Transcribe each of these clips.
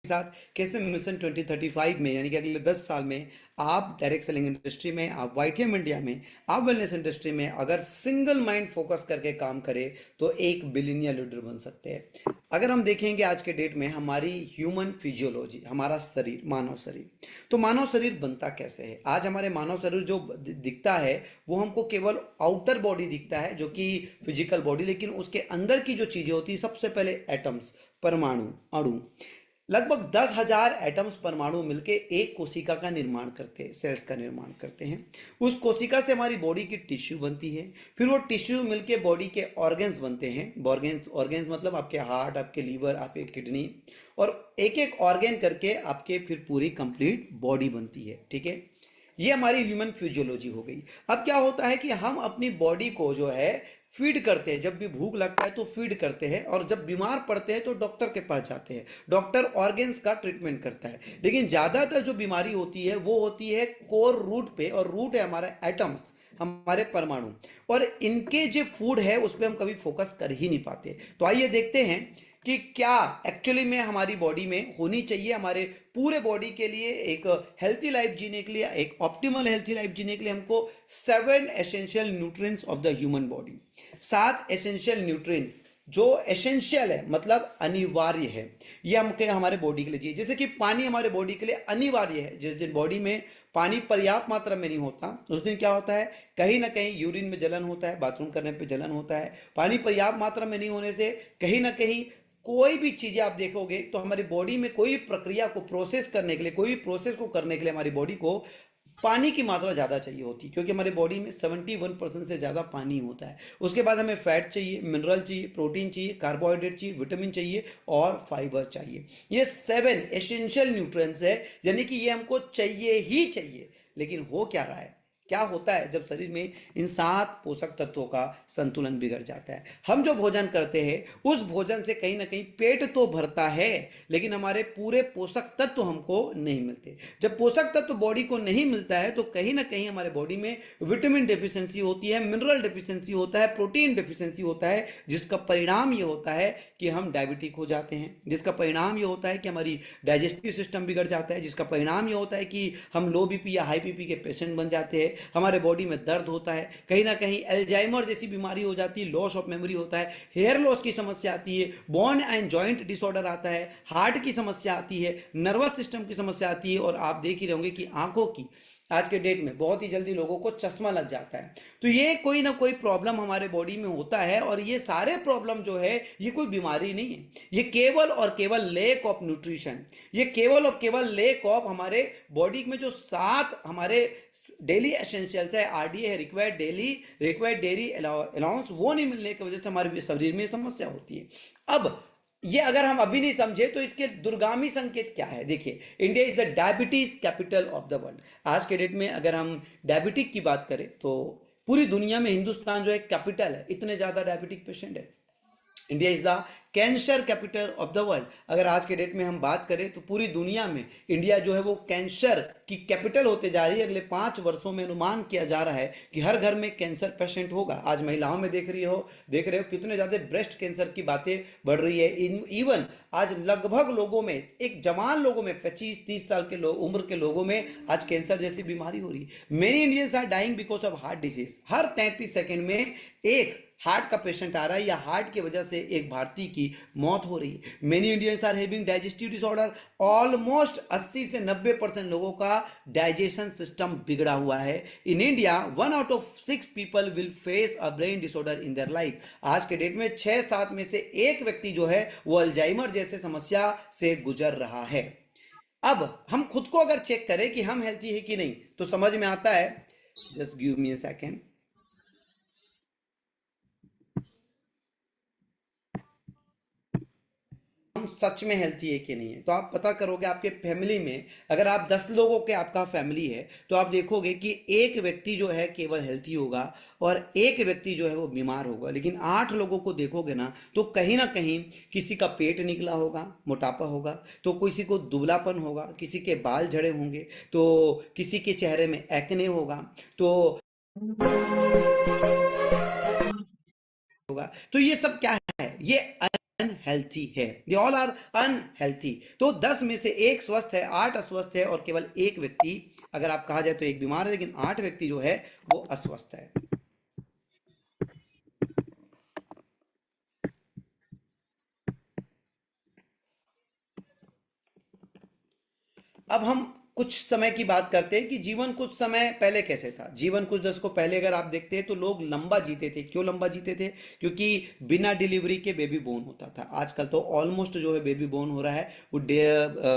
साथ कैसे मिशन 2035 में, यानी कि अगले 10 साल में, आप डायरेक्ट सेलिंग इंडस्ट्री में, आप वाईटीएम इंडिया में, आप वेलनेस इंडस्ट्री में अगर सिंगल माइंड फोकस करके काम करें तो एक बिलियनियर लीडर बन सकते हैं। अगर हम देखेंगे आज के डेट में हमारी ह्यूमन फिजियोलॉजी, हमारा शरीर, मानव शरीर, तो मानव शरीर बनता कैसे है? आज हमारे मानव शरीर जो दिखता है वो हमको केवल आउटर बॉडी दिखता है, जो कि फिजिकल बॉडी, लेकिन उसके अंदर की जो चीजें होती है, सबसे पहले एटम्स, परमाणु, अणु, लगभग 10,000 एटम्स, परमाणु मिलके एक कोशिका का निर्माण करते हैं, सेल्स का निर्माण करते हैं। उस कोशिका से हमारी बॉडी की टिश्यू बनती है, फिर वो टिश्यू मिलके बॉडी के ऑर्गन्स बनते हैं। ऑर्गन्स, ऑर्गन्स मतलब आपके हार्ट, आपके लीवर, आपके किडनी, और एक एक ऑर्गन करके आपके फिर पूरी कंप्लीट बॉडी बनती है। ठीक है, ये हमारी ह्यूमन फिजियोलॉजी हो गई। अब क्या होता है कि हम अपनी बॉडी को जो है फीड करते हैं, जब भी भूख लगता है तो फीड करते हैं, और जब बीमार पड़ते हैं तो डॉक्टर के पास जाते हैं, डॉक्टर ऑर्गन्स का ट्रीटमेंट करता है। लेकिन ज़्यादातर जो बीमारी होती है वो होती है कोर रूट पे, और रूट है हमारा एटम्स, हमारे परमाणु, और इनके जो फूड है उस पर हम कभी फोकस कर ही नहीं पाते। तो आइए देखते हैं कि क्या एक्चुअली में हमारी बॉडी में होनी चाहिए, हमारे पूरे बॉडी के लिए, एक हेल्थी लाइफ जीने के लिए, एक ऑप्टिमल हेल्थी लाइफ जीने के लिए हमको 7 essential nutrients of the human body, 7 essential nutrients जो एसेंशियल है, मतलब अनिवार्य है, ये हमके हमारे बॉडी के लिए चाहिए। जैसे कि पानी हमारे बॉडी के लिए अनिवार्य है। जिस दिन बॉडी में पानी पर्याप्त मात्रा में नहीं होता उस दिन क्या होता है, कहीं ना कहीं यूरिन में जलन होता है, बाथरूम करने पे जलन होता है। पानी पर्याप्त मात्रा में नहीं होने से कहीं ना कहीं कोई भी चीजें आप देखोगे तो हमारी बॉडी में कोई प्रक्रिया को प्रोसेस करने के लिए, कोई प्रोसेस को करने के लिए हमारी बॉडी को पानी की मात्रा ज़्यादा चाहिए होती है, क्योंकि हमारी बॉडी में 71% से ज़्यादा पानी होता है। उसके बाद हमें फैट चाहिए, मिनरल चाहिए, प्रोटीन चाहिए, कार्बोहाइड्रेट चाहिए, विटामिन चाहिए और फाइबर चाहिए। ये 7 एसेंशियल न्यूट्रिएंट्स है, यानी कि ये हमको चाहिए ही चाहिए। लेकिन हो क्या रहा है, क्या होता है जब शरीर में इन 7 पोषक तत्वों का संतुलन बिगड़ जाता है? हम जो भोजन करते हैं उस भोजन से कहीं ना कहीं पेट तो भरता है, लेकिन हमारे पूरे पोषक तत्व हमको नहीं मिलते। जब पोषक तत्व बॉडी को नहीं मिलता है तो कहीं ना कहीं हमारे बॉडी में विटामिन डेफिशिएंसी होती है, मिनरल डेफिशिएंसी होता है, प्रोटीन डेफिशिएंसी होता है, जिसका परिणाम ये होता है कि हम डायबिटिक हो जाते हैं, जिसका परिणाम ये होता है कि हमारी डाइजेस्टिव सिस्टम बिगड़ जाता है, जिसका परिणाम ये होता है कि हम लो बीपी या हाई बीपी के पेशेंट बन जाते हैं, हमारे बॉडी में दर्द होता है, कहीं ना कहीं एल्जाइमर जैसी बीमारी हो जाती है, लॉस ऑफ मेमोरी होता है, हेयर लॉस की समस्या आती है, बोन एंड जॉइंट डिसऑर्डर आता है, हार्ट की समस्या आती है, नर्वस सिस्टम की समस्या आती है, और आप देख ही रहोगे कि आंखों की आज के डेट में बहुत ही जल्दी लोगों को चश्मा लग जाता है। तो ये कोई ना कोई प्रॉब्लम हमारे बॉडी में होता है, और ये सारे प्रॉब्लम जो है ये कोई बीमारी नहीं है, ये केवल और केवल लेक ऑफ न्यूट्रिशन, ये केवल और केवल लेक ऑफ हमारे बॉडी में जो 7 हमारे डेली एसेंशियल्स है, आरडीए है, रिक्वायर्ड डेली अलाउंस, वो नहीं मिलने की वजह से हमारे शरीर में समस्या होती है। अब ये अगर हम अभी नहीं समझे तो इसके दुर्गामी संकेत क्या है? देखिए, India is the diabetes capital of the world. आज के डेट में अगर हम डायबिटिक की बात करें तो पूरी दुनिया में हिंदुस्तान जो है कैपिटल है, इतने ज्यादा डायबिटिक पेशेंट है। India is the cancer capital of the world. अगर आज के डेट में हम बात करें तो पूरी दुनिया में इंडिया जो है वो कैंसर की कैपिटल होते जा रही है। अगले 5 वर्षों में अनुमान किया जा रहा है कि हर घर में कैंसर पेशेंट होगा। आज महिलाओं में देख रहे हो कितने ज्यादा ब्रेस्ट कैंसर की बातें बढ़ रही है। इवन आज लगभग लोगों में, एक जवान लोगों में, 25-30 साल के उम्र के लोगों में आज कैंसर जैसी बीमारी हो रही है। Many Indians are dying because of heart disease. हर 33 सेकेंड में एक हार्ट का पेशेंट आ रहा है, या हार्ट की वजह से एक भारतीय की मौत हो रही है। Many Indians are having digestive disorder. Almost 80 से 90% लोगों का डाइजेशन सिस्टम बिगड़ा हुआ है। In India 1 out of 6 people will face a brain disorder in their life. आज के डेट में 6-7 में से एक व्यक्ति जो है वो अल्जाइमर जैसे समस्या से गुजर रहा है। अब हम खुद को अगर चेक करें कि हम हेल्थी है कि नहीं तो समझ में आता है। Just give me a second. हम सच में हेल्थी है कि नहीं है तो आप पता करोगे आपके फैमिली में। अगर आप 10 लोगों के आपका फैमिली है तो आप देखोगे कि एक व्यक्ति जो है केवल हेल्थी होगा और एक व्यक्ति जो है वो बीमार होगा। लेकिन 8 लोगों को देखोगे तो कहीं ना कहीं किसी का पेट निकला होगा, मोटापा होगा, तो किसी को दुबलापन होगा, किसी के बाल झड़े होंगे, तो किसी के चेहरे में एक्ने होगा, तो होगा। तो ये सब क्या है? ये अनहेल्थी है, दे ऑल आर अनहेल्थी। तो 10 में से एक स्वस्थ है, 8 अस्वस्थ है और केवल एक व्यक्ति, अगर आप कहा जाए तो एक बीमार है, लेकिन 8 व्यक्ति जो है वो अस्वस्थ है। अब हम कुछ समय की बात करते हैं कि जीवन कुछ समय पहले कैसे था। जीवन कुछ दशकों पहले अगर आप देखते हैं तो लोग लंबा जीते थे। क्यों लंबा जीते थे? क्योंकि बिना डिलीवरी के बेबी बोर्न होता था। आजकल तो ऑलमोस्ट जो है बेबी बोर्न हो रहा है वो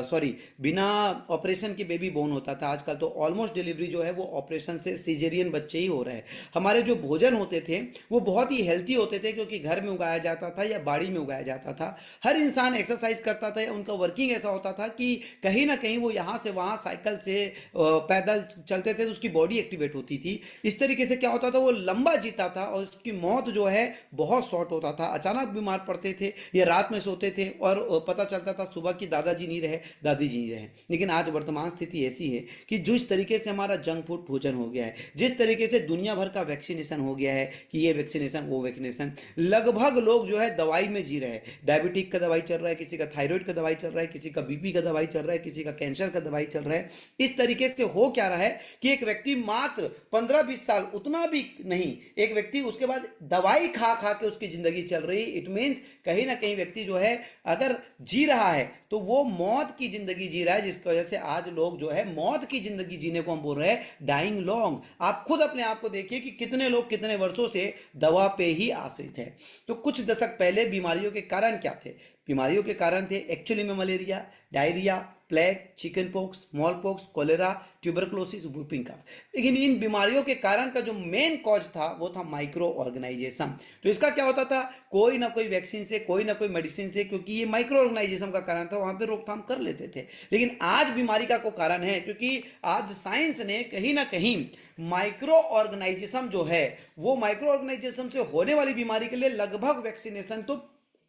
सॉरी, बिना ऑपरेशन के बेबी बोर्न होता था। आजकल तो ऑलमोस्ट डिलीवरी जो है वो ऑपरेशन से सीजेरियन बच्चे ही हो रहे हैं। हमारे जो भोजन होते थे वो बहुत ही हेल्थी होते थे, क्योंकि घर में उगाया जाता था या बाड़ी में उगाया जाता था। हर इंसान एक्सरसाइज करता था, उनका वर्किंग ऐसा होता था कि कहीं ना कहीं वो यहाँ से वहाँ साइकिल से पैदल चलते थे तो उसकी बॉडी एक्टिवेट होती थी। इस तरीके से क्या होता था, वो लंबा जीता था और उसकी मौत जो है बहुत शॉर्ट होता था। अचानक बीमार पड़ते थे या रात में सोते थे और पता चलता था सुबह की दादाजी नहीं रहे, दादी जी नहीं रहे। लेकिन आज वर्तमान स्थिति ऐसी है कि जिस तरीके से हमारा जंक फूड भोजन हो गया है, जिस तरीके से दुनिया भर का वैक्सीनेशन हो गया है कि ये वैक्सीनेशन वो वैक्सीनेशन, लगभग लोग जो है दवाई में जी रहे हैं। डायबिटिक का दवाई चल रहा है, किसी का थायराइड का दवाई चल रहा है, किसी का बीपी का दवाई चल रहा है, किसी का कैंसर का दवाई चल रहा है। इस तरीके से हो क्या रहा है कि एक व्यक्ति मात्र 15-20 साल, उतना भी नहीं, एक व्यक्ति उसके बाद दवाई खा खा के उसकी जिंदगी चल रही। इट मीन्स कहीं ना कहीं व्यक्ति जो है अगर जी रहा है तो वो मौत की जिंदगी जी रहा है, जिसकी वजह से आज लोग जो है मौत की जिंदगी जीने को हम बोल रहे हैं डाइंग लॉन्ग। आप खुद अपने आप को देखिए कि कितने लोग कितने वर्षों से दवा पे ही आश्रित है। तो कुछ दशक पहले बीमारियों के कारण क्या थे? बीमारियों के कारण थे एक्चुअली में malaria, diarrhoea, plague, chicken pox, small pox, cholera, tuberculosis, whooping cough. लेकिन इन बीमारियों के कारण का जो मेन कॉज था वो था माइक्रो ऑर्गेनाइजेशन। तो इसका क्या होता था, कोई ना कोई वैक्सीन से, कोई ना कोई मेडिसिन से, क्योंकि ये माइक्रो ऑर्गेनाइजेशन का कारण था, वहां पे रोकथाम कर लेते थे। लेकिन आज बीमारी का को कारण है क्योंकि आज साइंस ने कहीं ना कहीं माइक्रो ऑर्गेनाइजेशन जो है वो माइक्रो ऑर्गेनाइजेशन से होने वाली बीमारी के लिए लगभग वैक्सीनेशन तो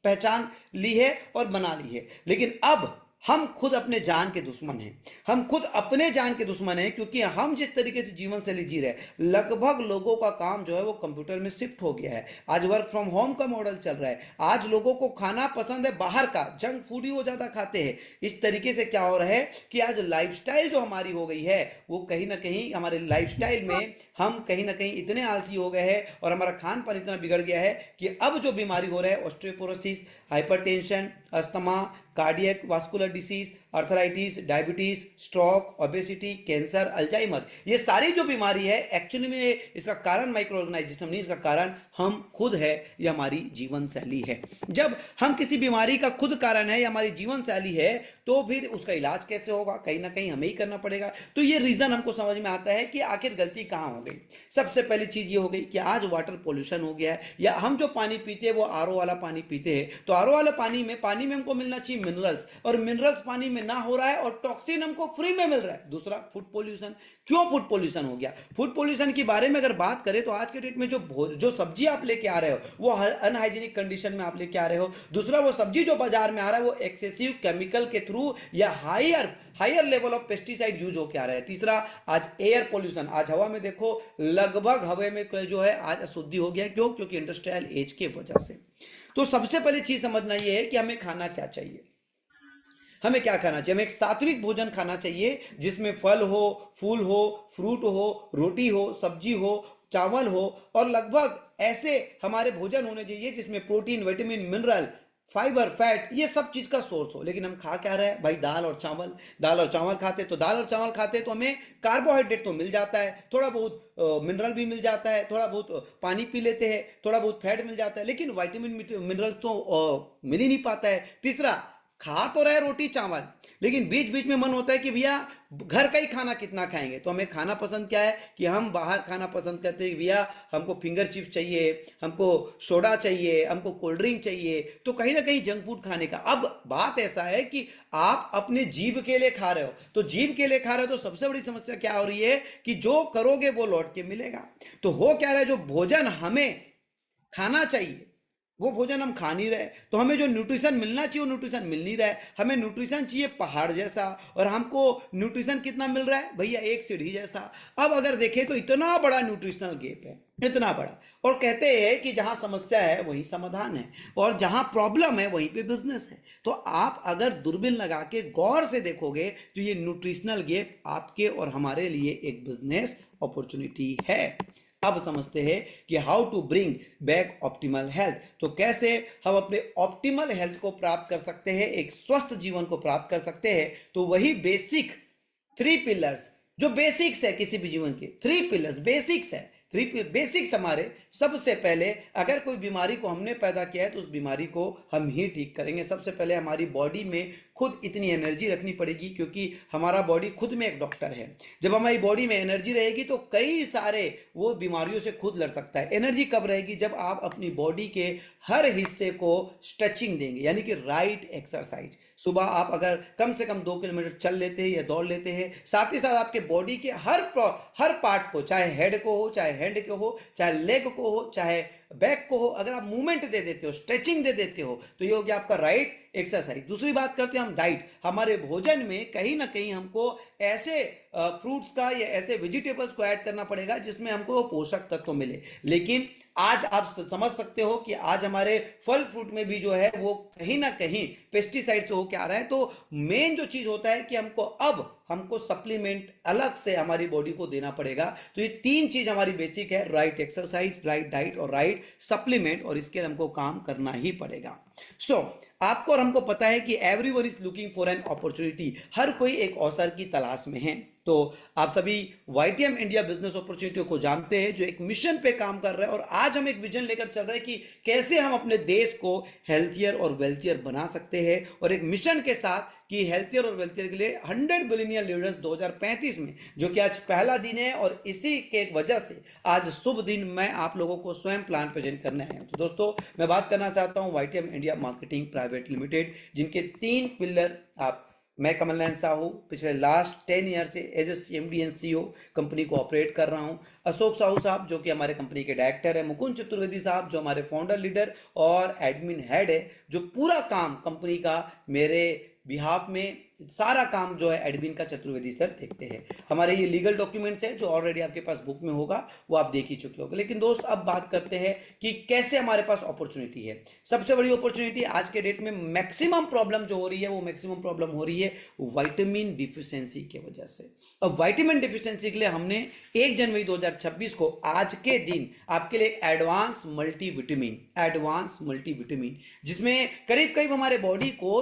पहचान ली है और बना ली है। लेकिन अब हम खुद अपने जान के दुश्मन हैं। हम खुद अपने जान के दुश्मन हैं, क्योंकि हम जिस तरीके से जीवन शैली जी रहे हैं, लगभग लोगों का काम जो है वो कंप्यूटर में शिफ्ट हो गया है। आज वर्क फ्रॉम होम का मॉडल चल रहा है। आज लोगों को खाना पसंद है बाहर का, जंक फूड ही वो ज्यादा खाते हैं। इस तरीके से क्या हो रहा है कि आज लाइफस्टाइल जो हमारी हो गई है वो कहीं ना कहीं हमारे लाइफस्टाइल में हम कहीं ना कहीं इतने आलसी हो गए हैं और हमारा खान पान इतना बिगड़ गया है कि अब जो बीमारी हो रहा है, osteoporosis, hypertension, asthma, cardiac vascular disease, arthritis, diabetes, stroke, obesity, cancer, Alzheimer, ये सारी जो बीमारी है एक्चुअली में इसका कारण माइक्रो ऑर्गेनाइजेशन नहीं, इसका कारण हम खुद है, ये हमारी जीवन शैली है। जब हम किसी बीमारी का खुद कारण है या हमारी जीवन शैली है तो फिर उसका इलाज कैसे होगा? कहीं ना कहीं हमें ही करना पड़ेगा। तो ये रीजन हमको समझ में आता है कि आखिर गलती कहाँ हो गई। सबसे पहली चीज ये हो गई कि आज वाटर पोल्यूशन हो गया है, या हम जो पानी पीते हैं वो आरओ वाला पानी पीते हैं। तो आरओ वाला पानी में हमको मिलना चाहिए मिनरल्स, और मिनरल्स पानी में ना हो रहा है और टॉक्सिन हमको फ्री में मिल रहा है। दूसरा, फूड पोल्यूशन। क्यों फूड पोल्यूशन हो गया? फूड पोल्यूशन के बारे में अगर बात करें तो आज के डेट में जो सब्जी आप लेके आ रहे हो वो अनहाइजीनिक कंडीशन में आप लेके आ रहे हो। दूसरा, वो सब्जी जो बाजार में आ रहा है वो एक्सेसिव केमिकल के थ्रू या higher level of pesticide use होकर आ रहा है। तीसरा, आज एयर पोल्यूशन। आज हवा में देखो, लगभग हवा में जो है आज अशुद्धि हो गया। क्यों? क्योंकि इंडस्ट्रियल एज के वजह से। तो सबसे पहली चीज समझना यह है कि हमें खाना क्या चाहिए। हमें क्या खाना चाहिए? हमें एक सात्विक भोजन खाना चाहिए जिसमें फल हो, फूल हो, फ्रूट हो, रोटी हो, सब्जी हो, चावल हो, और लगभग ऐसे हमारे भोजन होने चाहिए जिसमें protein, vitamin, mineral, fibre, fat, ये सब चीज का सोर्स हो। लेकिन हम खा क्या रहे हैं भाई? दाल और चावल। दाल और चावल खाते तो हमें कार्बोहाइड्रेट तो मिल जाता है, थोड़ा बहुत मिनरल भी मिल जाता है, थोड़ा बहुत पानी पी लेते हैं, थोड़ा बहुत फैट मिल जाता है, लेकिन विटामिन मिनरल तो मिल ही नहीं पाता है। तीसरा, खा तो रहे रोटी चावल, लेकिन बीच बीच में मन होता है कि भैया घर का ही खाना कितना खाएंगे। तो हमें खाना पसंद क्या है कि हम बाहर खाना पसंद करते हैं कि भैया हमको फिंगर चिप्स चाहिए, हमको सोडा चाहिए, हमको कोल्ड ड्रिंक चाहिए। तो कहीं ना कहीं जंक फूड खाने का। अब बात ऐसा है कि आप अपने जीभ के लिए खा रहे हो, तो जीभ के लिए खा रहे हो तो सबसे बड़ी समस्या क्या हो रही है कि जो करोगे वो लौट के मिलेगा। तो हो क्या रहा है, जो भोजन हमें खाना चाहिए वो भोजन हम खा नहीं रहे, तो हमें जो न्यूट्रिशन मिलना चाहिए वो न्यूट्रिशन मिल नहीं रहा है। हमें न्यूट्रिशन चाहिए पहाड़ जैसा, और हमको न्यूट्रिशन कितना मिल रहा है भैया? एक सीढ़ी जैसा। अब अगर देखें तो इतना बड़ा न्यूट्रिशनल गैप है। इतना बड़ा। और कहते हैं कि जहां समस्या है वहीं समाधान है, और जहां प्रॉब्लम है वहीं पे बिजनेस है। तो आप अगर दूरबीन लगा के गौर से देखोगे तो ये न्यूट्रिशनल गैप आपके और हमारे लिए एक बिजनेस अपॉर्चुनिटी है। अब समझते हैं कि how to bring back optimal health. तो कैसे हम अपने ऑप्टिमल हेल्थ को प्राप्त कर सकते हैं, एक स्वस्थ जीवन को प्राप्त कर सकते हैं। तो वही बेसिक 3 पिलर्स, जो बेसिक्स है किसी भी जीवन के, 3 पिलर्स बेसिक्स है। 3 बेसिक्स हमारे, सबसे पहले अगर कोई बीमारी को हमने पैदा किया है तो उस बीमारी को हम ही ठीक करेंगे। सबसे पहले हमारी बॉडी में खुद इतनी एनर्जी रखनी पड़ेगी, क्योंकि हमारा बॉडी खुद में एक डॉक्टर है। जब हमारी बॉडी में एनर्जी रहेगी तो कई सारे वो बीमारियों से खुद लड़ सकता है। एनर्जी कब रहेगी? जब आप अपनी बॉडी के हर हिस्से को स्ट्रेचिंग देंगे, यानी कि राइट एक्सरसाइज। सुबह आप अगर कम से कम 2 किलोमीटर चल लेते हैं या दौड़ लेते हैं, साथ ही साथ आपके बॉडी के हर पार्ट को, चाहे हेड को हो, चाहे हैंड को हो, चाहे लेग को हो, चाहे बैक को हो, अगर आप मूवमेंट दे देते हो, स्ट्रेचिंग दे देते हो, तो ये हो गया आपका राइट एक्सरसाइज। दूसरी बात करते हैं हम डाइट। हमारे भोजन में कहीं ना कहीं हमको ऐसे फ्रूट्स का या ऐसे वेजिटेबल्स को ऐड करना पड़ेगा जिसमें हमको पोषक तत्व मिले। लेकिन आज आप समझ सकते हो कि आज हमारे फल फ्रूट में भी जो है वो कहीं ना कहीं पेस्टिसाइड से होके आ रहा है। तो मेन जो चीज होता है कि हमको सप्लीमेंट अलग से हमारी बॉडी को देना पड़ेगा। तो ये 3 चीज हमारी बेसिक है, राइट एक्सरसाइज, राइट डाइट और राइट सप्लीमेंट, और इसके लिए हमको काम करना ही पड़ेगा। सो आपको और हमको पता है कि everyone is looking for an opportunity, हर कोई एक अवसर की तलाश में है। तो आप सभी वाईटीएम इंडिया बिजनेस अपॉर्चुनिटी को जानते हैं, जो एक मिशन पे काम कर रहा है। और आज हम एक विजन लेकर चल रहे हैं कि कैसे हम अपने देश को हेल्थियर और वेल्थियर बना सकते हैं, और एक मिशन के साथ कि हेल्थियर और वेल्थियर के लिए 100 बिलियन लीडर्स 2035 में, जो कि आज पहला दिन है। और इसी के वजह से आज शुभ दिन मैं आप लोगों को स्वयं प्लान प्रेजेंट करने आया हूं। तो दोस्तों, मैं बात करना चाहता हूं YTM India marketing private limited, जिनके 3 पिलर मैं कमल नयन साहू पिछले लास्ट 10 ईयर से as a CMD and CEO company को ऑपरेट कर रहा हूं। अशोक साहू साहब जो कि हमारे कंपनी के डायरेक्टर है, मुकुंद चतुर्वेदी साहब जो हमारे फाउंडर लीडर और एडमिन हेड है, जो पूरा काम कंपनी का मेरे बिहाफ में सारा काम जो है एडमिन का चतुर्वेदी सर देखते हैं। हमारे ये लीगल डॉक्यूमेंट्स है जो ऑलरेडी आपके पास बुक में होगा, वो आप देख ही चुके होंगे। लेकिन दोस्त, अब बात करते हैं कि कैसे हमारे पास अपॉर्चुनिटी है। सबसे बड़ी अपॉर्चुनिटी आज के डेट में मैक्सिमम प्रॉब्लम जो हो रही है, वो मैक्सिमम प्रॉब्लम हो रही है विटामिन डिफिशियंसी की वजह से। अब विटामिन डिफिशियंसी के लिए हमने 1 जनवरी 2026 को आज के दिन आपके लिए एडवांस मल्टीविटामिन, जिसमें करीब करीब हमारे बॉडी को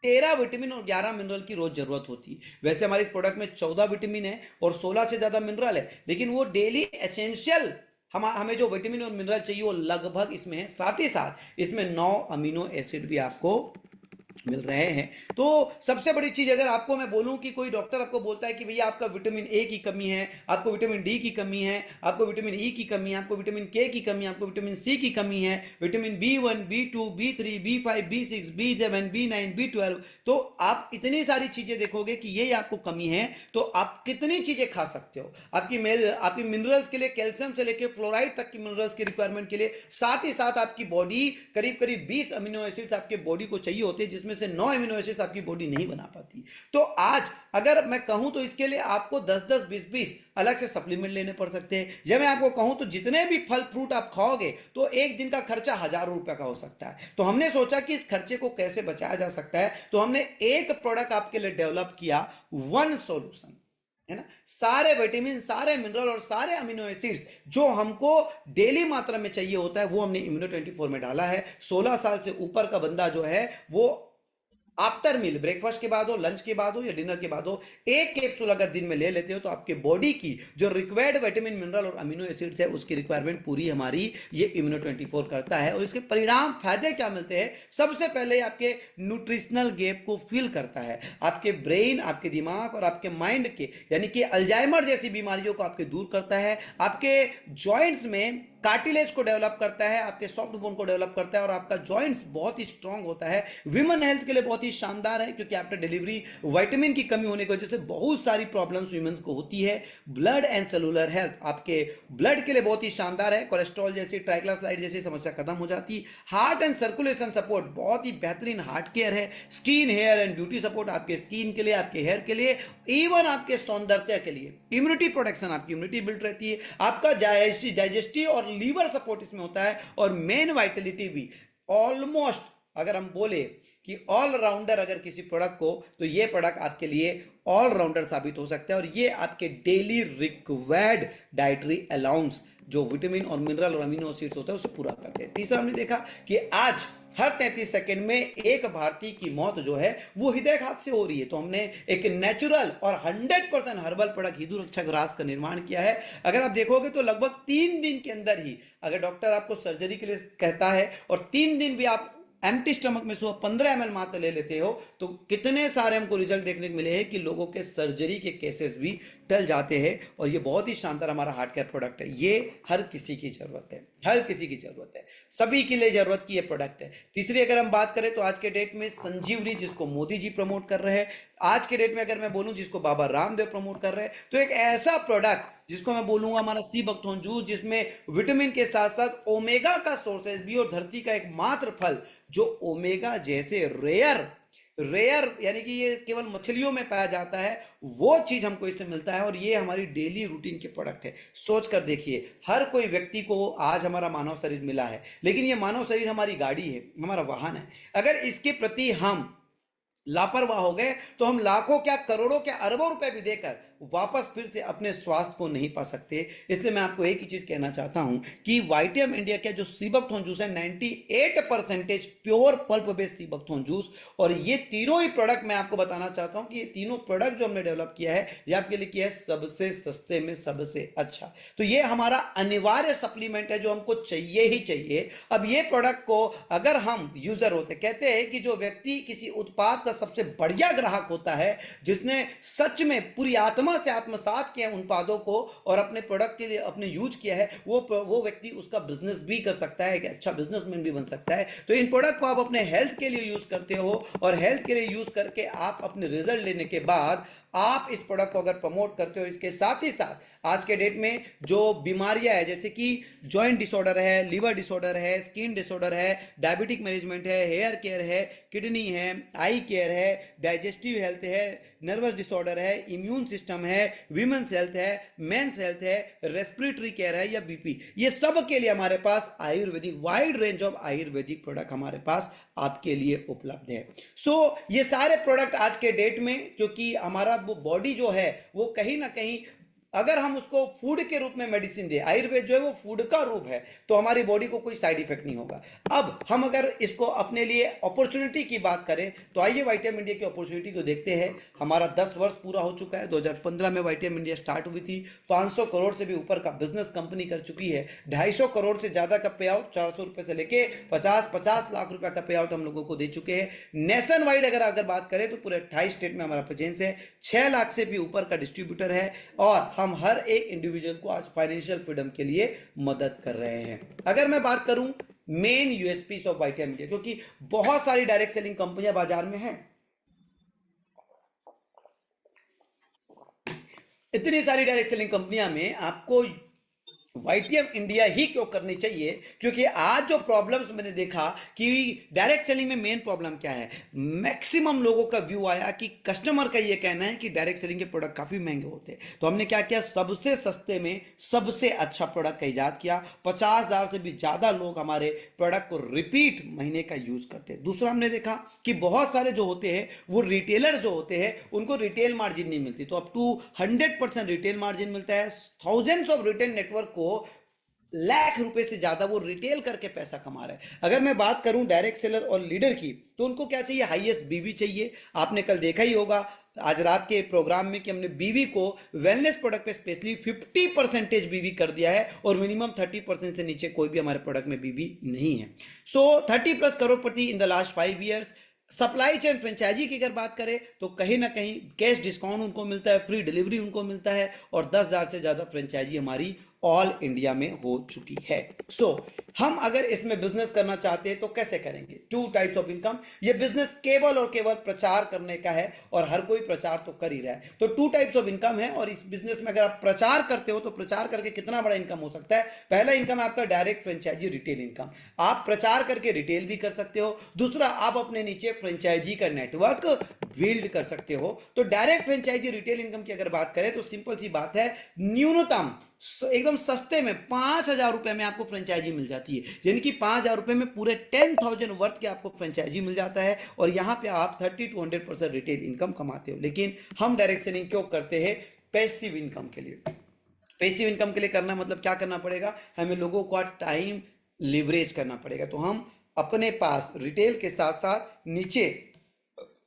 13 विटामिन और 11 मिनरल की रोज जरूरत होती है। वैसे हमारे इस प्रोडक्ट में 14 विटामिन है और 16 से ज्यादा मिनरल है, लेकिन वो डेली एसेंशियल हमें जो विटामिन और मिनरल चाहिए वो लगभग इसमें है। साथ ही साथ इसमें 9 अमीनो एसिड भी आपको मिल रहे हैं। तो सबसे बड़ी चीज, अगर आपको मैं बोलूं कि कोई डॉक्टर आपको बोलता है कि भैया आपका विटामिन ए की कमी है, आपको विटामिन डी की कमी है, आपको विटामिन ई की कमी है, आपको विटामिन के की कमी है, आपको विटामिन सी की कमी है, vitamin B1, B2, B3, B5, B6, B7, B9, B12, तो आप इतनी सारी चीजें देखोगे कि ये आपको कमी है। तो आप कितनी चीजें खा सकते हो आपकी मिनरल्स के लिए, कैल्शियम से लेकर फ्लोराइड तक की मिनरल्स की रिक्वायरमेंट के लिए। साथ ही साथ आपकी बॉडी करीब करीब 20 अमीनो एसिड्स आपके बॉडी को चाहिए होते हैं, जिसमें से 9 अमीनो एसिड्स आपकी बॉडी नहीं बना पाती। तो आज अगर मैं कहूं तो इसके लिए आपको 10-10, 20-20 अलग से सप्लीमेंट लेने पड़ सकते हैं। जब मैं आपको कहूं तो जितने भी फल फ्रूट आप खाओगे तो एक दिन का खर्चा हजारों रुपए का हो सकता है। तो हमने सोचा कि इस खर्चे को कैसे बचाया जा सकता है, तो हमने एक प्रोडक्ट आपके लिए डेवलप किया, वन सॉल्यूशन, है ना। सारे विटामिन, सारे मिनरल और सारे अमीनो एसिड्स जो हमको डेली मात्रा में चाहिए होता है, वो हमने इम्यूनो 24 में डाला है। 16 साल से ऊपर का बंदा जो है वो आफ्टर मील, ब्रेकफास्ट के बाद हो, लंच के बाद हो या डिनर के बाद हो, एक कैप्सूल अगर दिन में ले लेते हो तो आपके बॉडी की जो रिक्वायर्ड विटामिन, मिनरल और अमीनो एसिड्स है उसकी रिक्वायरमेंट पूरी हमारी ये इम्यूनो 24 करता है। और इसके परिणाम फायदे क्या मिलते हैं? सबसे पहले आपके न्यूट्रिशनल गैप को फिल करता है, आपके ब्रेन, आपके दिमाग और आपके माइंड के, यानी कि अल्जाइमर जैसी बीमारियों को आपके दूर करता है। आपके जॉइंट्स में कार्टिलेज को डेवलप करता है, आपके सॉफ्ट बोन को डेवलप करता है और आपका जॉइंट्स बहुत ही स्ट्रांग होता है। विमेन हेल्थ के लिए बहुत ही शानदार है, क्योंकि आफ्टर डिलीवरी विटामिन की कमी होने की वजह से बहुत सारी प्रॉब्लम्स वीमेंस को होती है। ब्लड एंड सेलुलर हेल्थ आपके ब्लड के लिए बहुत ही शानदार है, कोलेस्ट्रॉल जैसी, ट्राइग्लिसराइड जैसी समस्या खत्म हो जाती है। हार्ट एंड सर्कुलेशन सपोर्ट बहुत ही बेहतरीन हार्ट केयर है। Skin, hair and beauty support आपके स्किन के लिए, आपके हेयर के लिए, इवन आपके सौंदर्य के लिए। इम्यूनिटी प्रोटेक्शन, आपकी इम्यूनिटी बिल्ड रहती है। आपका डाइजेस्टिव और लीवर सपोर्ट इसमें होता है। और मेन वाइटलिटी भी ऑलमोस्ट, अगर हम बोले कि ऑलराउंडर अगर किसी प्रोडक्ट को, तो ये प्रोडक्ट आपके लिए ऑलराउंडर साबित हो सकता है। और ये आपके डेली रिक्वायर्ड डाइटरी अलाउंस जो विटामिन और मिनरल और अमीनो एसिड्स होते हैं उसे पूरा करते हैं। तीसरा हमने देखा कि आज हर 33 सेकंड में एक भारतीय की मौत जो है वो हृदयघात से हो रही है। तो हमने एक नेचुरल और 100% हर्बल प्रोडक्ट हिंदू रक्षक रास का निर्माण किया है। अगर आप देखोगे तो लगभग 3 दिन के अंदर ही, अगर डॉक्टर आपको सर्जरी के लिए कहता है और 3 दिन भी आप एम्प्टी स्टमक में सुबह 15 ml मात्र ले लेते हो, तो कितने सारे हमको रिजल्ट देखने को मिले हैं कि लोगों के सर्जरी के केसेस भी टल जाते हैं। और ये बहुत ही शानदार हमारा हार्ट केयर प्रोडक्ट है। ये हर किसी की जरूरत है, हर किसी की जरूरत है, सभी के लिए जरूरत की ये प्रोडक्ट है। तीसरी अगर हम बात करें तो आज के डेट में संजीवनी, जिसको मोदी जी प्रमोट कर रहे हैं, आज के डेट में अगर मैं बोलूं जिसको बाबा रामदेव प्रमोट कर रहे हैं, तो एक ऐसा प्रोडक्ट जिसको मैं बोलूंगा हमारा सी बकथोन जूस, जिसमें विटामिन के साथ साथ ओमेगा का सोर्सेज भी, और धरती का एक मात्र फल जो ओमेगा जैसे रेयर यानी कि ये केवल मछलियों में पाया जाता है, वो चीज हमको इससे मिलता है। और ये हमारी डेली रूटीन के प्रोडक्ट है। सोच कर देखिए, हर कोई व्यक्ति को आज हमारा मानव शरीर मिला है, लेकिन ये मानव शरीर हमारी गाड़ी है, हमारा वाहन है। अगर इसके प्रति हम लापरवाह हो गए तो हम लाखों क्या करोड़ों क्या अरबों रुपए भी देकर वापस फिर से अपने स्वास्थ्य को नहीं पा सकते। इसलिए मैं आपको एक ही चीज कहना चाहता हूं कि वाइटियम इंडिया का जो सीबकथोर्न जूस है 98% pure pulp based sea buckthorn juice, और ये तीनों ही प्रोडक्ट मैं आपको बताना चाहता हूं कि ये तीनों प्रोडक्ट जो हमने डेवलप किया है ये आपके लिए किया है सबसे सस्ते में सबसे अच्छा। तो ये हमारा अनिवार्य सप्लीमेंट है जो हमको चाहिए ही चाहिए। अब ये प्रोडक्ट को अगर हम यूजर होते, कहते हैं कि जो व्यक्ति किसी उत्पाद का सबसे बढ़िया ग्राहक होता है, जिसने सच में पूरी आत्मा से आत्मसात किया उन उत्पादों को और अपने प्रोडक्ट के लिए अपने यूज किया है, वो व्यक्ति उसका बिजनेस भी कर सकता है, कि अच्छा बिजनेसमैन भी बन सकता है। तो इन प्रोडक्ट को आप अपने हेल्थ के लिए यूज करते हो, और हेल्थ के लिए यूज करके आप अपने रिजल्ट लेने के बाद आप इस प्रोडक्ट को अगर प्रमोट करते हो, इसके साथ ही साथ आज के डेट में जो बीमारियां है, जैसे कि जॉइंट डिसऑर्डर है, लीवर डिसऑर्डर है, स्किन डिसऑर्डर है, डायबिटिक मैनेजमेंट है, हेयर केयर है, किडनी है, आई केयर है, डाइजेस्टिव हेल्थ है, नर्वस डिसऑर्डर है, इम्यून सिस्टम है, वीमेंस हेल्थ है, मेंस हेल्थ है, रेस्पिरेटरी केयर है या बीपी, ये सब के लिए हमारे पास ayurvedic wide range of ayurvedic product हमारे पास आपके लिए उपलब्ध है। ये सारे प्रोडक्ट आज के डेट में, क्योंकि हमारा वो बॉडी जो है वो कहीं ना कहीं, अगर हम उसको फूड के रूप में मेडिसिन दे, आयुर्वेद जो है वो फूड का रूप है, तो हमारी बॉडी को कोई साइड इफेक्ट नहीं होगा। अब हम अगर इसको अपने लिए अपॉर्चुनिटी की बात करें तो आइए वाइटियम इंडिया की अपॉर्चुनिटी को देखते हैं। हमारा 10 वर्ष पूरा हो चुका है। 2015 में वाइटियम इंडिया स्टार्ट हुई थी, 500 करोड़ से भी ऊपर का बिजनेस कंपनी कर चुकी है। 250 करोड़ से ज्यादा का पे आउट, 400 रुपए से लेके 50 लाख रुपए का पे आउट हम लोगों को दे चुके हैं। नेशन वाइड अगर बात करें तो पूरे 28 स्टेट में हमारा प्रेजेंस है, 6 लाख से भी ऊपर का डिस्ट्रीब्यूटर है, और हम हर एक इंडिविजुअल को आज फाइनेंशियल फ्रीडम के लिए मदद कर रहे हैं। अगर मैं बात करूं मेन यूएसपी ऑफ वाइटियम इंडिया, क्योंकि बहुत सारी डायरेक्ट सेलिंग कंपनियां बाजार में हैं, इतनी सारी डायरेक्ट सेलिंग कंपनियां में आपको वाइटियम इंडिया ही क्यों करनी चाहिए, क्योंकि आज जो प्रॉब्लम्स मैंने देखा कि डायरेक्ट सेलिंग में मेन प्रॉब्लम क्या है, मैक्सिमम लोगों का व्यू आया कि कस्टमर का ये कहना है कि डायरेक्ट सेलिंग के प्रोडक्ट काफी महंगे होते हैं। तो हमने क्या किया, सबसे सस्ते में सबसे अच्छा प्रोडक्ट का इजाद किया। 50,000 से भी ज्यादा लोग हमारे प्रोडक्ट को रिपीट महीने का यूज करते हैं। दूसरा हमने देखा कि बहुत सारे जो होते हैं वो रिटेलर जो होते हैं उनको रिटेल मार्जिन नहीं मिलती, तो अप टू 100% रिटेल मार्जिन मिलता है। थाउजेंड्स ऑफ रिटेल नेटवर्क को लाख रुपए से ज्यादा वो रिटेल करके पैसा कमा रहे हैं। अगर मैं बात करूं डायरेक्ट सेलर और लीडर की, तो उनको क्या चाहिए, हाईएस्ट बीवी चाहिए। आपने कल देखा ही होगा आज रात के प्रोग्राम में कि हमने बीवी को वेलनेस प्रोडक्ट पे स्पेशली 50% बीवी कर दिया है, और मिनिमम 30% से नीचे कोई भी हमारे प्रोडक्ट में बीवी नहीं है। 30+ करोड़पति in the last 5 years. Supply chain franchisee की अगर बात करें तो कहीं ना कहीं कैश डिस्काउंट उनको मिलता है, फ्री डिलीवरी उनको मिलता है, और 10,000 से ज्यादा फ्रेंचाइजी हमारी ऑल इंडिया में हो चुकी है। हम अगर इसमें बिजनेस करना चाहते हैं तो कैसे करेंगे? Two types of income. ये बिजनेस केवल और केवल प्रचार करने का है और हर कोई प्रचार तो कर ही रहा है। तो टू टाइप्स ऑफ इनकम है और इस बिजनेस में अगर आप प्रचार करते हो तो प्रचार करके कितना बड़ा इनकम हो सकता है? पहला इनकम है आपका डायरेक्ट फ्रेंचाइजी रिटेल इनकम। आप प्रचार करके रिटेल भी कर सकते हो। दूसरा, आप अपने नीचे फ्रेंचाइजी का नेटवर्क बिल्ड कर सकते हो। तो डायरेक्ट फ्रेंचाइजी रिटेल इनकम की अगर बात करें तो सिंपल सी बात है, न्यूनतम एकदम सस्ते में 5,000 रुपए में आपको फ्रेंचाइजी मिल जाती है। यानी कि 5,000 रुपए में पूरे 10,000 वर्थ के आपको फ्रेंचाइजी मिल जाता है और यहां पे आप 30 to 100% रिटेल इनकम कमाते हो। लेकिन हम डायरेक्ट सेलिंग क्यों करते हैं? पैसिव इनकम के लिए। पैसिव इनकम के लिए करना मतलब क्या करना पड़ेगा? हमें लोगों का टाइम लिवरेज करना पड़ेगा। तो हम अपने पास रिटेल के साथ साथ नीचे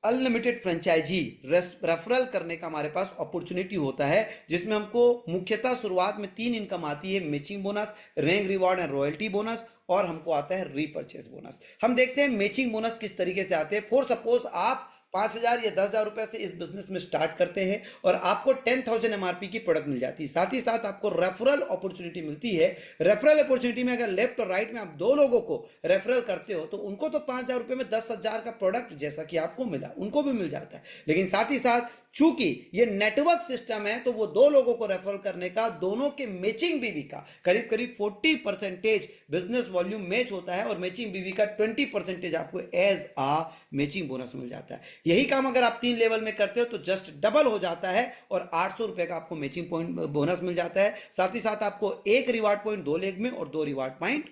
अनलिमिटेड फ्रेंचाइजी रेफरल करने का हमारे पास अपॉर्चुनिटी होता है, जिसमें हमको मुख्यतः शुरुआत में 3 इनकम आती है: matching bonus, rank reward and royalty bonus, और हमको आता है रीपर्चेस बोनस। हम देखते हैं मैचिंग बोनस किस तरीके से आते हैं। फॉर सपोज आप 5,000 या 10,000 रुपए से इस बिजनेस में स्टार्ट करते हैं और आपको 10,000 एमआरपी की प्रोडक्ट मिल जाती है। साथ ही साथ आपको रेफरल अपॉर्चुनिटी मिलती है। रेफरल अपॉर्चुनिटी में अगर लेफ्ट और राइट में आप 2 लोगों को रेफरल करते हो तो उनको तो 5,000 रुपए में 10,000 का प्रोडक्ट जैसा कि आपको मिला उनको भी मिल जाता है। लेकिन साथ ही साथ चूंकि ये नेटवर्क सिस्टम है तो वो 2 लोगों को रेफरल करने का, दोनों के मैचिंग बीवी का करीब करीब 40% बिजनेस वॉल्यूम मैच होता है और मैचिंग बीवी का 20% आपको एज आ मैचिंग बोनस मिल जाता है। यही काम अगर आप 3 लेवल में करते हो तो जस्ट डबल हो जाता है और 800 रुपए का आपको मैचिंग पॉइंट बोनस मिल जाता है। साथ ही साथ आपको 1 रिवार्ड पॉइंट 2 लेग में और 2 रिवार्ड पॉइंट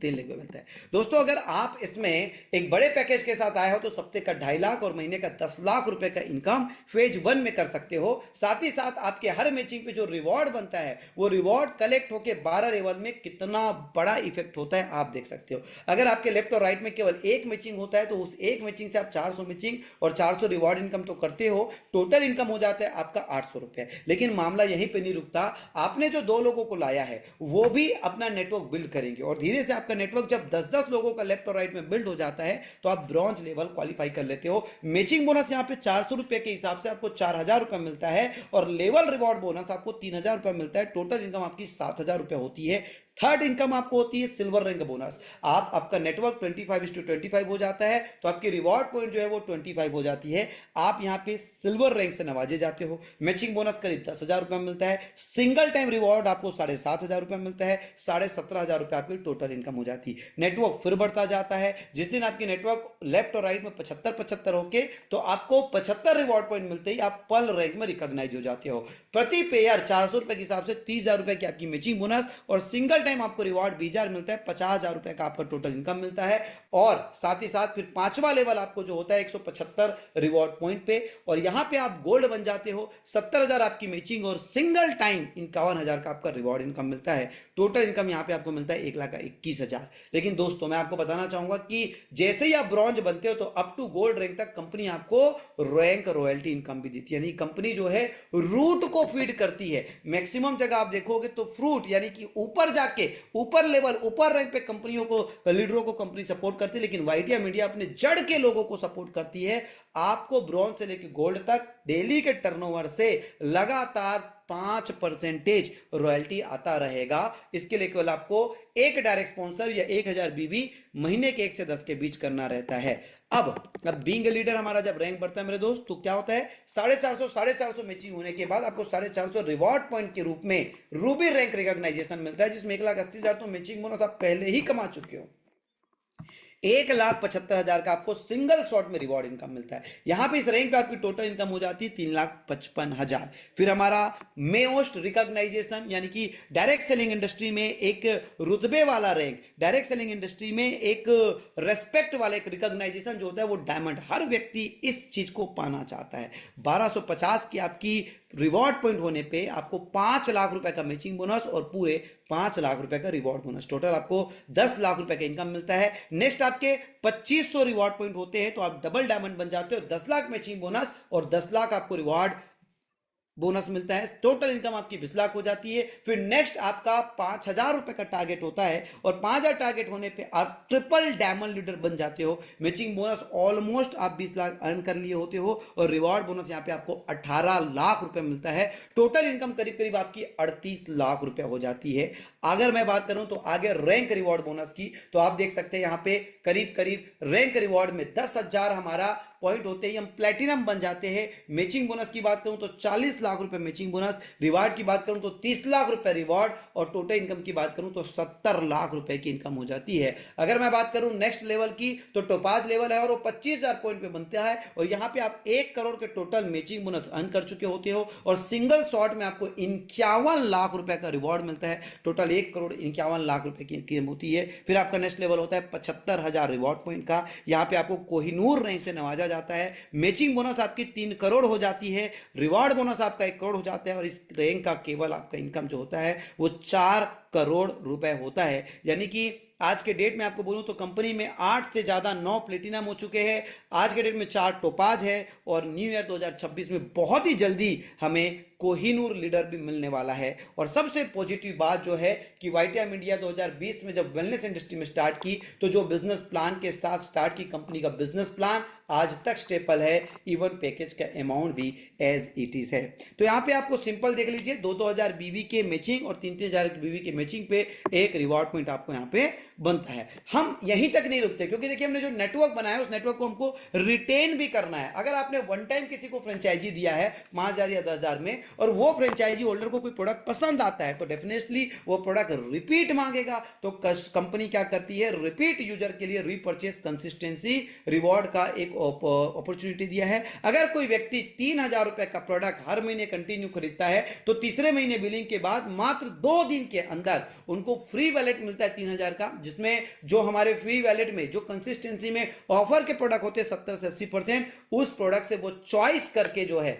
3 लेग में मिलता है। दोस्तों, अगर आप इसमें एक बड़े पैकेज के साथ आए हो तो सप्ते का 2.5 लाख और महीने का 10 लाख रुपए का इनकम फेज 1 में कर सकते हो। साथ ही साथ आपके हर मैचिंग पे जो रिवॉर्ड बनता है वो रिवॉर्ड कलेक्ट होकर 12 लेवल में कितना बड़ा इफेक्ट होता है आप देख सकते हो। अगर आपके लेफ्ट और राइट में केवल एक मैचिंग होता है तो उस एक मैचिंग से आप 400 मैचिंग और 400 रिवॉर्ड इनकम तो करते हो, टोटल इनकम हो जाता है आपका 800 रुपए। लेकिन मामला यहीं पे नहीं रुकता। आपने जो 2 लोगों को लाया है वो भी अपना नेटवर्क बिल्ड करेंगे और धीरे से आपका नेटवर्क जब 10-10 लोगों का लेफ्ट और राइट में बिल्ड हो जाता है तो आप ब्रॉन्ज लेवल क्वालिफाई कर लेते हो। मैचिंग बोनस यहां पे 400 रुपए के हिसाब से आपको 4,000 रुपए मिलता है और लेवल रिवॉर्ड बोनस आपको 3,000 रुपए मिलता है। टोटल इनकम आपकी 7,000 रुपए होती है। थर्ड इनकम आपको होती है सिल्वर रैंक बोनस। आपका नेटवर्क 25:25 हो जाता है तो आपकी रिवॉर्ड पॉइंट जो है वो 25 हो जाती है। आप यहां पे सिल्वर रैंक से नवाजे जाते हो। मैचिंग बोनस करीब 10,000 रुपए मिलता है। सिंगल टाइम रिवॉर्ड आपको 7,500 रुपए मिलता है। 17,500 रुपए आपकी टोटल इनकम हो जाती है। नेटवर्क फिर बढ़ता जाता है। जिस दिन आपकी नेटवर्क लेफ्ट और राइट में 75-75 होके तो आपको 75 रिवॉर्ड पॉइंट मिलते ही आप पल रैंक में रिकॉग्नाइज हो जाते हो। प्रति पेयर 400 रुपए के हिसाब से 30,000 रुपए की आपकी मैचिंग बोनस और सिंगल टाइम आपको रिवॉर्ड 20,000 मिलता है। 50,000 रुपए का आपका टोटल इनकम मिलता है। और साथ ही साथ फिर 5वां लेवल आपको जो होता है 175 रिवॉर्ड पॉइंट पे और यहां पे आप गोल्ड बन जाते हो। 70,000 आपकी मैचिंग और सिंगल टाइम 51,000 का आपका रिवॉर्ड इनकम मिलता है। टोटल इनकम यहां पे आपको मिलता है 1,21,000। लेकिन दोस्तों, मैं आपको बताना चाहूंगा कि जैसे ही आप ब्रॉन्ज बनते हो तो अप टू गोल्ड रैंक तक कंपनी आपको रैंक रॉयल्टी इनकम भी देती है। यानी कंपनी जो है रूट को फीड करती है। मैक्सिमम जगह आप देखोगे तो फ्रूट यानी कि ऊपर जाके ऊपर लेवल ऊपर रैंक पे कंपनियों को, लीडरों को कंपनी सपोर्ट करती है। लेकिन वाईटीआई मीडिया अपने जड़ के लोगों को सपोर्ट करती है। आपको ब्रॉन्ज से लेकर गोल्ड तक डेली के टर्नओवर से लगातार 5% रॉयल्टी आता रहेगा। इसके लिए केवल आपको एक डायरेक्ट स्पॉन्सर या 1,000 बीवी महीने के 1 से 10 के बीच करना रहता है। अब बीइंग ए लीडर हमारा जब रैंक बढ़ता है मेरे दोस्त तो क्या होता है, 450 मैचिंग होने के बाद आपको 450 रिवॉर्ड पॉइंट के रूप में रूबी रैंक रिकॉग्नाइजेशन मिलता है, जिसमें 1,80,000 तो मैचिंग बोनस आप पहले ही कमा चुके हो। 1,75,000 का आपको सिंगल शॉट में रिवॉर्ड इनकम मिलता है। यहां पे इस रैंक पे आपकी टोटल इनकम हो जाती है 3,55,000। फिर हमारा मोस्ट रिकॉग्नाइजेशन यानी कि डायरेक्ट सेलिंग इंडस्ट्री में एक रुतबे वाला रैंक, डायरेक्ट सेलिंग इंडस्ट्री में एक रेस्पेक्ट वाला एक रिकॉग्नाइजेशन जो होता है वो डायमंड। हर व्यक्ति इस चीज को पाना चाहता है। 1,250 की आपकी रिवॉर्ड पॉइंट होने पे आपको 5 लाख रुपए का मैचिंग बोनस और पूरे 5 लाख रुपए का रिवॉर्ड बोनस, टोटल आपको 10 लाख रुपए का इनकम मिलता है। नेक्स्ट आपके 2,500 रिवॉर्ड पॉइंट होते हैं तो आप डबल डायमंड बन जाते हो। 10 लाख मैचिंग बोनस और 10 लाख आपको रिवॉर्ड बोनस मिलता है, टोटल इनकम आपकी 20 लाख हो जाती है। फिर नेक्स्ट आपका 5,000 रुपए का टारगेट होता है और 5,000 टारगेट होने पे आप ट्रिपल डायमंड लीडर बन जाते हो। मैचिंग बोनस ऑलमोस्ट आप 20 लाख अर्न कर लिए होते हो और रिवॉर्ड बोनस यहाँ पे आपको 18 लाख रुपए मिलता है। टोटल इनकम करीब करीब आपकी 38 लाख रुपए हो जाती है। अगर मैं बात करूं तो आगे रैंक रिवॉर्ड बोनस की, तो आप देख सकते हैं यहाँ पे करीब करीब रैंक रिवॉर्ड में 10,000 हमारा पॉइंट होते ही हम प्लेटिनम बन जाते हैं। मैचिंग बोनस की बात करूं तो 40 लाख रुपए मैचिंग बोनस, रिवार्ड की बात करूं तो 30 लाख रुपए रिवार्ड और टोटल इनकम की बात करूं तो 70 लाख रुपए की इनकम हो जाती है। अगर मैं बात करूं नेक्स्ट लेवल की तो टोपाज लेवल है और वो 25,000 पॉइंट पे बनता है और यहां पे आप 1 करोड़ के टोटल मैचिंग बोनस अर्न कर चुके होते हो और सिंगल शॉट में आपको 51 लाख रुपए का रिवॉर्ड मिलता है। टोटल 1 करोड़ 51 लाख रुपए की इनकम होती है। फिर आपका नेक्स्ट लेवल होता है 75,000 रिवॉर्ड पॉइंट का। यहां पे आपको कोहिनूर रैंक से नवाजा जाता है। मैचिंग बोनस आपकी 3 करोड़ हो जाती है, रिवॉर्ड बोनस आपका 1 करोड़ हो जाता है और इस रैंक का केवल आपका इनकम जो होता है वो 4 करोड़ रुपए होता है। यानी कि आज के डेट में आपको बोलूं तो कंपनी में 8 से ज्यादा 9 प्लेटिनम हो चुके हैं। आज के डेट में 4 टोपाज है और न्यू ईयर 2026 में बहुत ही जल्दी हमें कोहिनूर लीडर भी मिलने वाला है। और सबसे पॉजिटिव बात जो है कि वाईटीएम इंडिया 2020 में जब वेलनेस इंडस्ट्री में स्टार्ट की तो जो बिजनेस प्लान के साथ स्टार्ट की कंपनी का बिजनेस प्लान आज तक स्टेपल है, इवन पैकेज का अमाउंट भी एज इट इज है। तो यहाँ पे आपको सिंपल देख लीजिए 2,000 बीवी के मैचिंग और 3,000 बीवी के मैचिंग पे एक रिवॉर्ड पॉइंट आपको यहाँ पे बनता है। हम यहीं तक नहीं रुकते क्योंकि देखिए हमने जो नेटवर्क बनाया है उस नेटवर्क को हमको रिटेन भी करना है। अगर आपने वन टाइम किसी को फ्रेंचाइजी दिया है 5,000 या 10,000 में और वो फ्रेंचाइजी होल्डर को कोई प्रोडक्ट पसंद आता है तो डेफिनेटली वो प्रोडक्ट रिपीट मांगेगा। तो कंपनी क्या करती है, रिपीट यूजर के लिए रीपरचेस कंसिस्टेंसी रिवॉर्ड का एक अपॉर्चुनिटी दिया है। अगर कोई व्यक्ति 3,000 रुपए का प्रोडक्ट हर महीने कंटिन्यू खरीदता है तो तीसरे महीने बिलिंग के बाद मात्र 2 दिन के अंदर उनको फ्री वैलेट मिलता है 3,000 का, जिसमें जो हमारे फ्री वैलेट में जो कंसिस्टेंसी में ऑफर के प्रोडक्ट होते हैं 70 से 80%, उस प्रोडक्ट से वो चॉइस करके जो है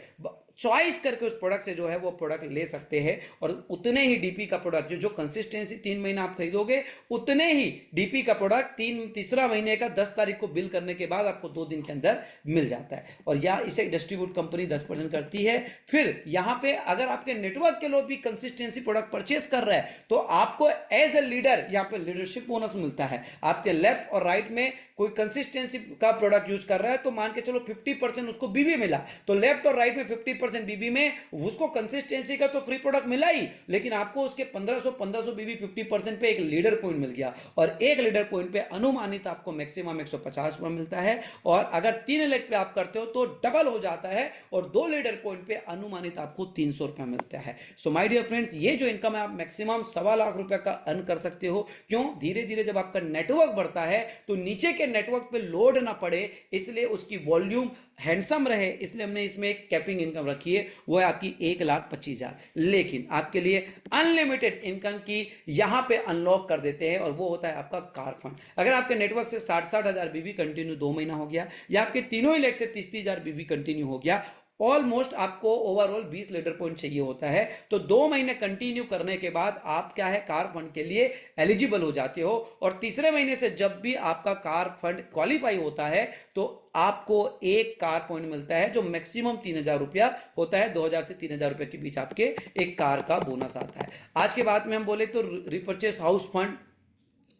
उस प्रोडक्ट से जो है वो प्रोडक्ट ले सकते हैं और उतने ही डीपी का प्रोडक्ट जो कंसिस्टेंसी 3 महीना आप खरीदोगे उतने ही डीपी का प्रोडक्ट तीसरा महीने का 10 तारीख को बिल करने के बाद आपको 2 दिन के अंदर मिल जाता है। और यह इसे डिस्ट्रीब्यूट कंपनी 10% करती है। फिर यहां पे अगर आपके नेटवर्क के लोग भी कंसिस्टेंसी प्रोडक्ट परचेस कर रहे हैं तो आपको एज ए लीडर यहां पे लीडरशिप बोनस मिलता है। आपके लेफ्ट और राइट में कोई कंसिस्टेंसी का प्रोडक्ट यूज कर रहा है तो मान के चलो 50% उसको बीवी मिला, तो लेफ्ट और राइट में 50% बीवी में उसको कंसिस्टेंसी का तो फ्री प्रोडक्ट मिला ही, लेकिन आपको उसके 1500 बीवी 50% पे एक लीडर पॉइंट मिल गया और एक लीडर पॉइंट पे अनुमानित आपको मैक्सिमम 150 रुपए मिलता है और अगर 3 लेग पे आप करते हो तो डबल हो जाता है और 2 लीडर पॉइंट पे अनुमानित आपको 300 रुपए मिलता है। सो माय डियर फ्रेंड्स, ये जो इनकम है आप मैक्सिमम 1.25 लाख रुपए का अर्न कर सकते हो। क्यों? धीरे धीरे जब आपका नेटवर्क बढ़ता है तो नीचे के नेटवर्क पे लोड ना पड़े, इसलिए उसकी वॉल्यूम हैंडसम रहे, इसलिए हमने इसमें एक कैपिंग इनकम रखी है, वो है आपकी 1,25,000। लेकिन आपके लिए अनलिमिटेड इनकम की यहां पे अनलॉक कर देते हैं और वो होता है आपका कार फंड। अगर आपके नेटवर्क से 60,000 बीबी कंटिन्यू 2 महीना हो गया या आपके तीनों ही लेग से 30,000 बीबी कंटिन्यू हो गया, ऑलमोस्ट आपको ओवरऑल 20 लीडर पॉइंट चाहिए होता है, तो 2 महीने कंटिन्यू करने के बाद आप क्या है कार फंड के लिए एलिजिबल हो जाते हो और तीसरे महीने से जब भी आपका कार फंड क्वालिफाई होता है तो आपको एक कार पॉइंट मिलता है जो मैक्सिमम 3,000 रुपया होता है। 2,000 से 3,000 रुपए के बीच आपके एक कार का बोनस आता है। आज के बाद में हम बोले तो रिपर्चेस हाउस फंड,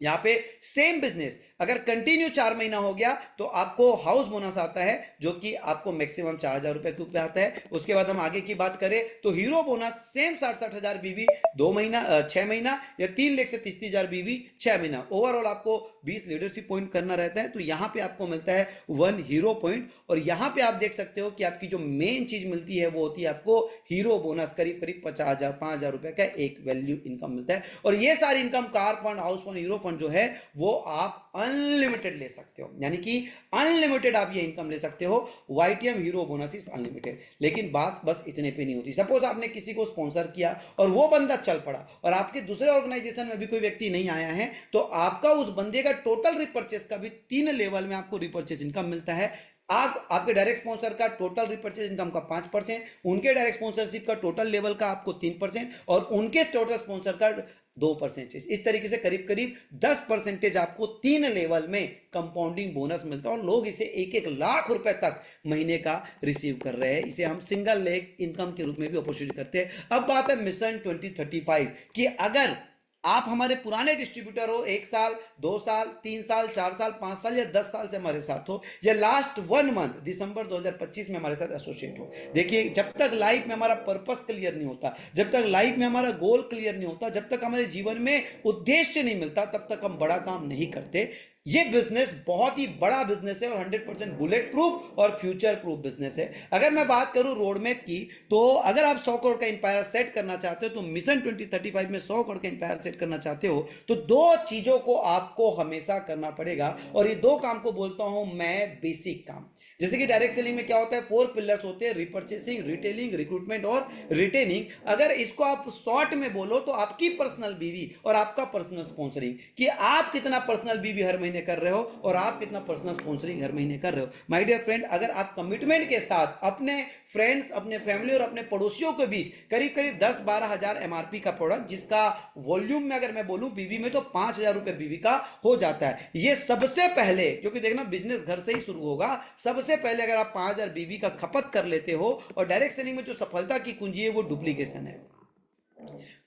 यहां पे सेम बिजनेस अगर कंटिन्यू 4 महीना हो गया तो आपको हाउस बोनस आता है जो कि आपको मैक्सिमम 4,000 रुपए के ऊपर आता है। उसके बाद हम आगे की बात करें तो हीरो बोनस सेम 60,000 बीवी 2 महीना 6 महीना या 3 लाख से 30,000 बीवी 6 महीना, ओवरऑल आपको 20 लीडरशिप पॉइंट करना रहता है। तो यहां पे आपको मिलता है 1 हीरो पॉइंट और यहां पे आप देख सकते हो कि आपकी जो मेन चीज मिलती है वो होती है आपको हीरो बोनस, करीब करीब 50,000 5,000 रुपए का एक वैल्यू इनकम मिलता है। और ये सारी income car fund, house fund, hero fund जो है वो आप अनलिमिटेड ले सकते हो, यानी कि अनलिमिटेड आप ये इनकम ले सकते हो। YTM hero bonus is unlimited. लेकिन बात बस इतने पे नहीं होती। सपोज आपने किसी को स्पॉन्सर किया और वो बंदा चल पड़ा और आपके दूसरे ऑर्गेनाइजेशन में भी कोई व्यक्ति नहीं आया है तो आपका उस बंदे का टोटल रिपर्चेस का भी 3 लेवल में आपको रिपर्चेस इनकम मिलता है। आप आपके डायरेक्ट स्पॉन्सर का टोटल रिपर्चेज इनकम का 5%, उनके डायरेक्ट स्पॉन्सरशिप का टोटल लेवल का आपको 3% और उनके टोटल स्पॉन्सर का 2%। इस तरीके से करीब करीब 10% आपको 3 लेवल में कंपाउंडिंग बोनस मिलता है और लोग इसे 1-1 लाख रुपए तक महीने का रिसीव कर रहे हैं। इसे हम सिंगल लेग इनकम के रूप में भी अपॉर्चुनिटी करते हैं। अब बात है मिशन 2035 कि अगर आप हमारे पुराने डिस्ट्रीब्यूटर हो, 1 साल, 2 साल, 3 साल, 4 साल, 5 साल या 10 साल से हमारे साथ हो, या लास्ट 1 मंथ दिसंबर 2025 में हमारे साथ एसोसिएट हो, देखिए जब तक लाइफ में हमारा पर्पस क्लियर नहीं होता, जब तक लाइफ में हमारा गोल क्लियर नहीं होता, जब तक हमारे जीवन में उद्देश्य नहीं मिलता, तब तक हम बड़ा काम नहीं करते। ये बिजनेस बहुत ही बड़ा बिजनेस है और 100% बुलेट प्रूफ और फ्यूचर प्रूफ बिजनेस है। अगर मैं बात करूं रोड मैप की, तो अगर आप 100 करोड़ का इंपायर सेट करना चाहते हो, तो मिशन 2035 में 100 करोड़ का इंपायर सेट करना चाहते हो, तो 2 चीजों को आपको हमेशा करना पड़ेगा और ये 2 काम को बोलता हूं मैं बेसिक काम। जैसे कि डायरेक्ट सेलिंग में क्या होता है, 4 पिलर्स होते हैं, रिपर्चेसिंग, रिटेलिंग, रिक्रूटमेंट और रिटेनिंग। अगर इसको आप शॉर्ट में बोलो तो आपकी पर्सनल बीवी और आपका पर्सनल स्पॉन्सरिंग, कि आप कितना पर्सनल बीवी हर महीने कर रहे हो और आप कितना पर्सनल स्पॉन्सरिंग हर महीने कर रहे हो। माय डियर फ्रेंड, अगर आप कमिटमेंट के साथ अपने फ्रेंड्स, अपने फैमिली और अपने पड़ोसियों के बीच करीब करीब 10-12 हजार एमआरपी का प्रोडक्ट, जिसका वॉल्यूम में अगर मैं बोलूं बीवी में तो 5,000 रुपए बीवी का हो जाता है। ये सबसे पहले, क्योंकि देखना बिजनेस घर से ही शुरू होगा, सबसे पहले अगर आप 5,000 बीवी का खपत कर लेते हो, और डायरेक्ट सेलिंग में जो सफलता की कुंजी है वो डुप्लीकेशन है,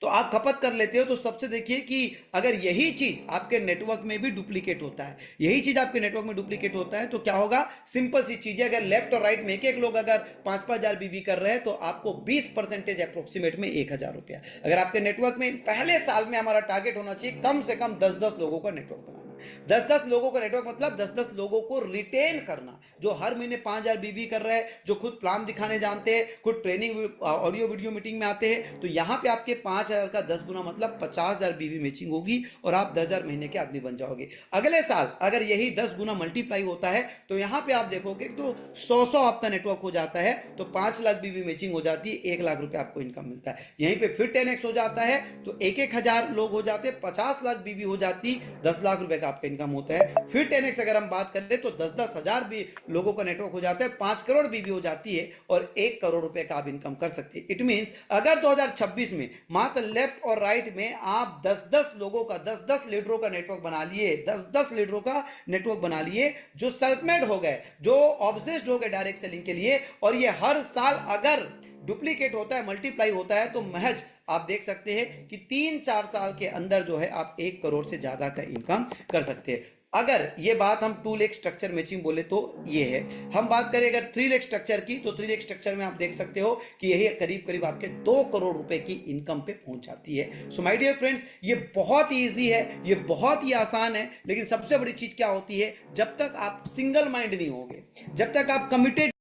तो आप खपत कर लेते हो, तो सबसे देखिए कि अगर यही चीज आपके नेटवर्क में भी डुप्लीकेट होता है, यही चीज आपके नेटवर्क में डुप्लीकेट होता है, तो क्या होगा, सिंपल सी चीज है, अगर लेफ्ट और राइट में एक लोग अगर 5-5 हजार बीवी कर रहे हैं, तो आपको 20% अप्रोक्सीमेट में 1,000 रुपया। अगर आपके नेटवर्क में पहले साल में हमारा टारगेट होना चाहिए कम से कम 10-10 लोगों का नेटवर्क बनाना। 10-10 लोगों का नेटवर्क मतलब 10-10 लोगों को रिटेन करना, जो हर महीने 5,000 बीवी कर रहे हैं, जो खुद प्लान दिखाने जानते हैं, खुद ट्रेनिंग ऑडियो वीडियो मीटिंग में आते हैं। तो यहां पे आपके 5,000 का 10 गुना मतलब 50,000 बीवी मैचिंग होगी और आप 10,000 महीने के आदमी बन जाओगे। अगले साल अगर यही 10 गुना मल्टीप्लाई होता है, तो यहां पे आप देखोगे तो 100 आपका नेटवर्क हो जाता है, तो 5 लाख बीवी मैचिंग हो जाती है, 1 लाख रुपए आपको इनकम मिलता है। यहीं पे फिर 10x हो जाता है, तो 1-1 हजार लोग हो जाते, 50 लाख बीवी हो जाती, 10 लाख रुपए का आपका इनकम होता है। फिर 10x अगर हम बात करें तो 10-10 हजार भी लोगों का नेटवर्क हो जाता है, 5 करोड़ बीवी हो जाती है और 1 करोड़ रुपए का आप इनकम कर सकते हैं। इट मींस अगर 2026 में मात्र लेफ्ट और राइट में आप 10-10 लोगों का, 10-10 लीडरों का नेटवर्क बना लिए, 10-10 लीडरों का नेटवर्क बना लिए, जो सेल्फ मेड हो गए, जो ऑब्सेस्ड हो गए डायरेक्ट सेलिंग के लिए, और ये हर साल अगर डुप्लीकेट होता है, मल्टीप्लाई होता है, तो महज आप देख सकते हैं कि 3-4 साल के अंदर जो है आप 1 करोड़ से ज्यादा का इनकम कर सकते हैं। अगर ये बात हम 2 लेग स्ट्रक्चर मैचिंग बोले तो ये है। हम बात करें अगर 3 लेग स्ट्रक्चर की, तो 3 लेग स्ट्रक्चर में आप देख सकते हो कि यही करीब करीब आपके 2 करोड़ रुपए की इनकम पे पहुंच जाती है। सो माय डियर फ्रेंड्स, ये बहुत ही ईजी है, ये बहुत ही आसान है, लेकिन सबसे बड़ी चीज क्या होती है, जब तक आप सिंगल माइंड नहीं होगे, जब तक आप कमिटेड